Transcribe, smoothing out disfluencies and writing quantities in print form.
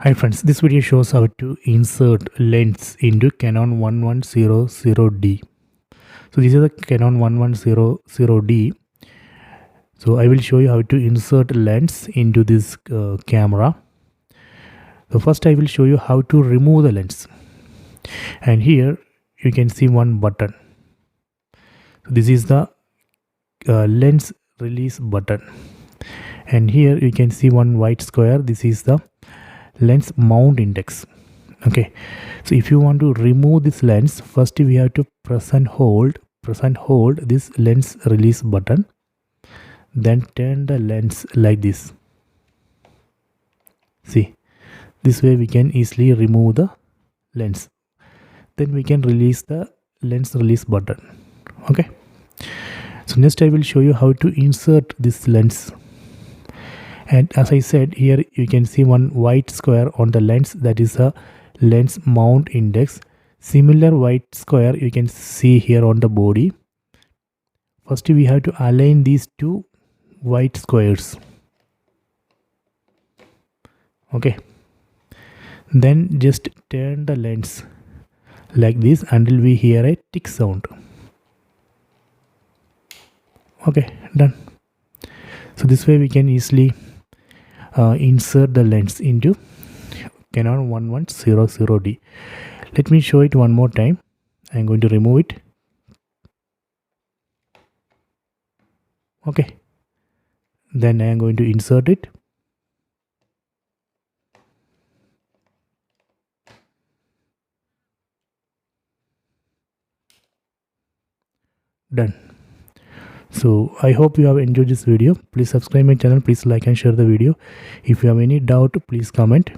Hi friends, this video shows how to insert lens into Canon 1100D. So this is a Canon 1100D. So I will show you how to insert lens into this camera. So first I will show you how to remove the lens. And here you can see one button. So this is the lens release button. And here you can see one white square. This is the lens mount index. Okay, so if you want to remove this lens, first we have to press and hold this lens release button, then turn the lens like this. See, this way we can easily remove the lens. Then we can release the lens release button. Okay, so next I will show you how to insert this lens. And as I said, here you can see one white square on the lens, that is a lens mount index. Similar white square you can see here on the body. First we have to align these two white squares. Okay, then just turn the lens like this until we hear a tick sound. Okay, done. So this way we can easily insert the lens into Canon 1100D. Let me show it one more time. I'm going to remove it. Okay, then I am going to insert it. Done. So I hope you have enjoyed this video. Please subscribe my channel. Please like and share the video. If you have any doubt, please comment.